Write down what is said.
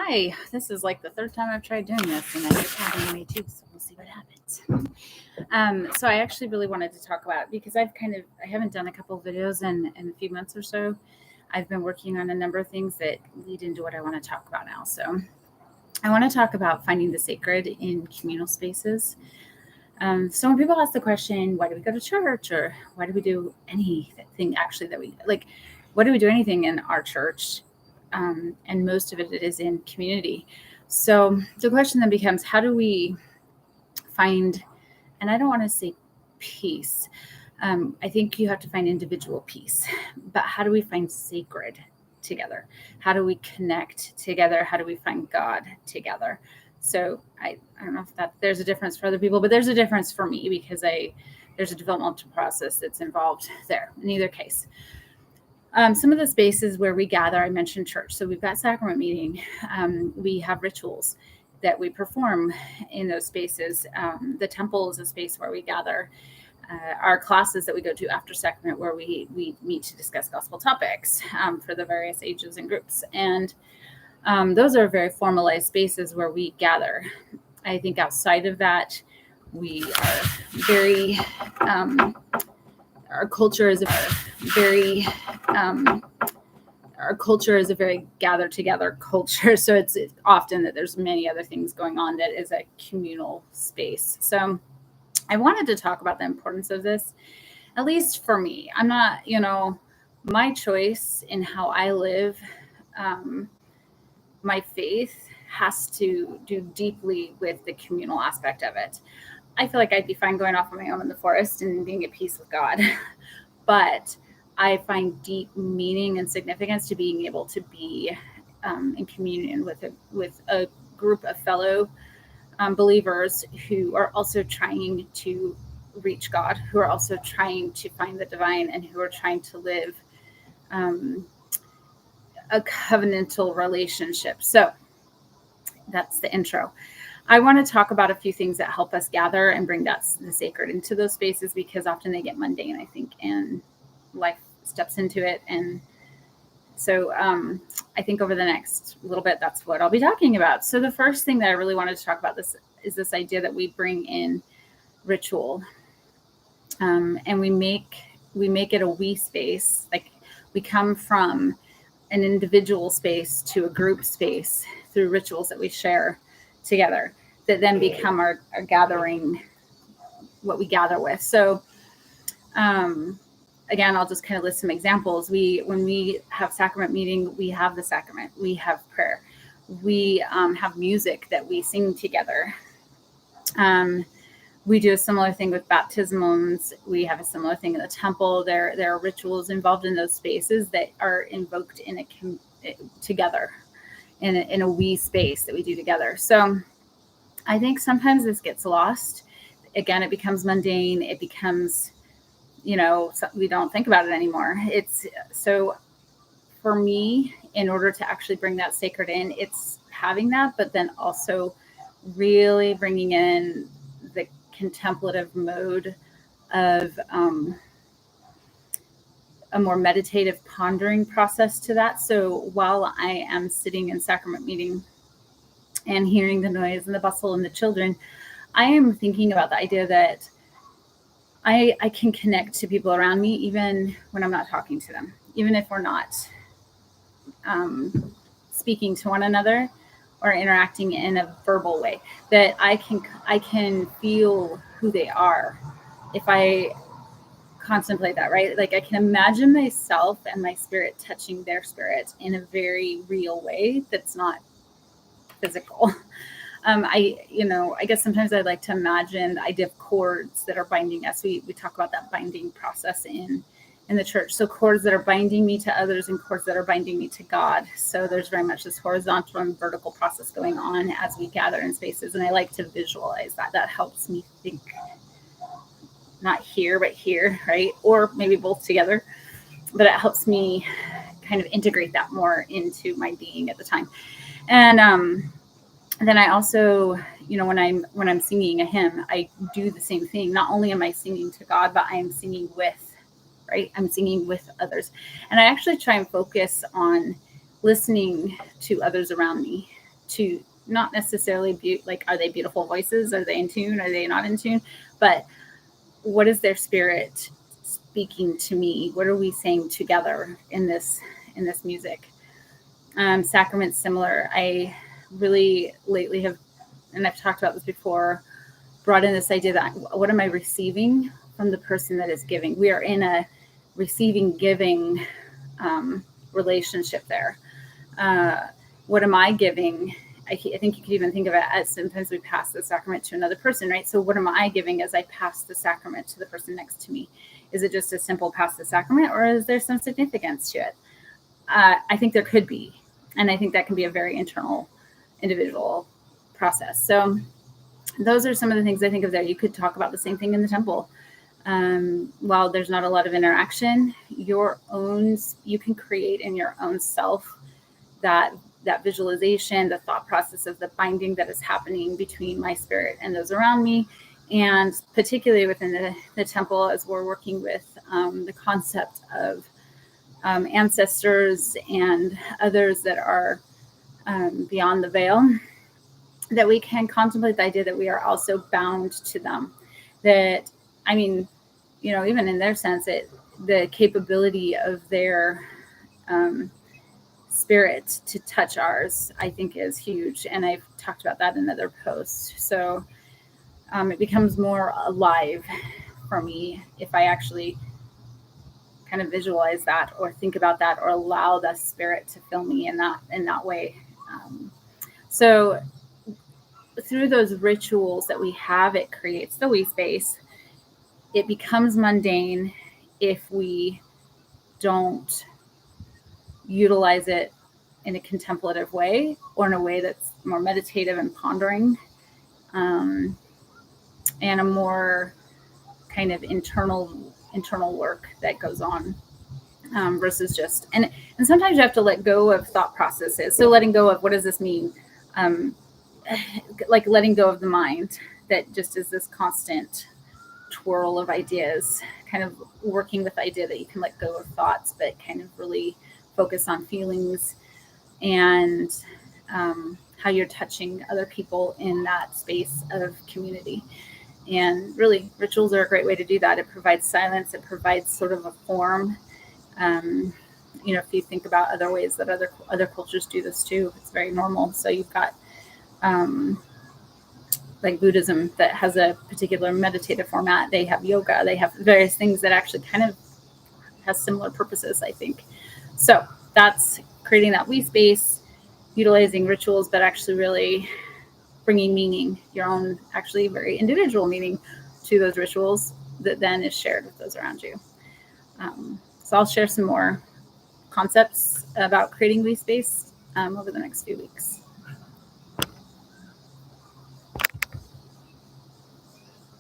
Hi, this is like the third time I've tried doing this, and I keep having me too, so we'll see what happens. So I actually really wanted to talk about, because I haven't done a couple of videos in a few months or so. I've been working on a number of things that lead into what I want to talk about now. So I want to talk about finding the sacred in communal spaces. So when people ask the question, why do we go to church, or why do we do anything actually that we like? Why do we do anything in our church? And most of it is in community. So the question then becomes, how do we find, and I don't want to say peace. I think you have to find individual peace, but how do we find sacred together? How do we connect together? How do we find God together? So I don't know if that there's a difference for other people, but there's a difference for me because there's a developmental process that's involved there in either case. Some of the spaces where we gather, I mentioned church. So we've got sacrament meeting. We have rituals that we perform in those spaces. The temple is a space where we gather. Our classes that we go to after sacrament, where we meet to discuss gospel topics for the various ages and groups. And those are very formalized spaces where we gather. I think outside of that, we are very... our culture is a very gather together culture. So it's often that there's many other things going on that is a communal space. So I wanted to talk about the importance of this, at least for me. I'm not, my choice in how I live, my faith has to do deeply with the communal aspect of it. I feel like I'd be fine going off on my own in the forest and being at peace with God. But I find deep meaning and significance to being able to be in communion with a group of fellow believers who are also trying to reach God, who are also trying to find the divine, and who are trying to live a covenantal relationship. So that's the intro. I want to talk about a few things that help us gather and bring the sacred into those spaces, because often they get mundane, I think, and life steps into it. And so I think over the next little bit, that's what I'll be talking about. So the first thing that I really wanted to talk about is this idea that we bring in ritual, and we make it a we space. Like, we come from an individual space to a group space through rituals that we share together, that then become our gathering, what we gather with. So again, I'll just kind of list some examples. When we have sacrament meeting, we have the sacrament, we have prayer, we have music that we sing together. We do a similar thing with baptisms. We have a similar thing in the temple. There are rituals involved in those spaces that are invoked together in a we space that we do together. So I think sometimes this gets lost. Again, it becomes mundane. It becomes, we don't think about it anymore. So for me, in order to actually bring that sacred in, it's having that, but then also really bringing in the contemplative mode of a more meditative pondering process to that. So while I am sitting in sacrament meeting and hearing the noise and the bustle and the children, I am thinking about the idea that I can connect to people around me, even when I'm not talking to them, even if we're not speaking to one another or interacting in a verbal way, that I can feel who they are if I contemplate that, right? Like, I can imagine myself and my spirit touching their spirit in a very real way that's not physical. I guess sometimes I like to imagine the idea of cords that are binding us. We talk about that binding process in the church. So cords that are binding me to others and cords that are binding me to God. So there's very much this horizontal and vertical process going on as we gather in spaces. And I like to visualize that. That helps me think, not here, but here, right? Or maybe both together. But it helps me kind of integrate that more into my being at the time. And then I also, when I'm singing a hymn, I do the same thing. Not only am I singing to God, but I am singing right? I'm singing with others. And I actually try and focus on listening to others around me to not necessarily be like, are they beautiful voices? Are they in tune? Are they not in tune? But what is their spirit speaking to me? What are we saying together in this music? Sacraments, similar. I really lately have, and I've talked about this before, brought in this idea that what am I receiving from the person that is giving? We are in a receiving giving relationship there. What am I giving? I think you could even think of it as sometimes we pass the sacrament to another person, right? So what am I giving as I pass the sacrament to the person next to me? Is it just a simple pass the sacrament, or is there some significance to it? I think there could be. And I think that can be a very internal, individual process. So those are some of the things I think of there. You could talk about the same thing in the temple. While there's not a lot of interaction, you can create in your own self that visualization, the thought process of the binding that is happening between my spirit and those around me. And particularly within the temple, as we're working with the concept of ancestors and others that are beyond the veil, that we can contemplate the idea that we are also bound to them. That, I mean, even in their sense, the capability of their spirit to touch ours, I think, is huge. And I've talked about that in other posts. So it becomes more alive for me if I actually kind of visualize that or think about that or allow the spirit to fill me in that way. So through those rituals that we have, it creates the we space. It becomes mundane if we don't utilize it in a contemplative way or in a way that's more meditative and pondering, and a more kind of internal work that goes on, versus just, and sometimes you have to let go of thought processes. So letting go of, what does this mean? Like letting go of the mind that just is this constant twirl of ideas, kind of working with the idea that you can let go of thoughts, but kind of really focus on feelings and how you're touching other people in that space of community. And really, rituals are a great way to do that. It provides silence. It provides sort of a form. If you think about other ways that other cultures do this too, it's very normal. So you've got like Buddhism that has a particular meditative format. They have yoga. They have various things that actually kind of has similar purposes, I think. So that's creating that we space, utilizing rituals, but actually really bringing meaning, your own actually very individual meaning to those rituals that then is shared with those around you. So I'll share some more concepts about creating we space over the next few weeks.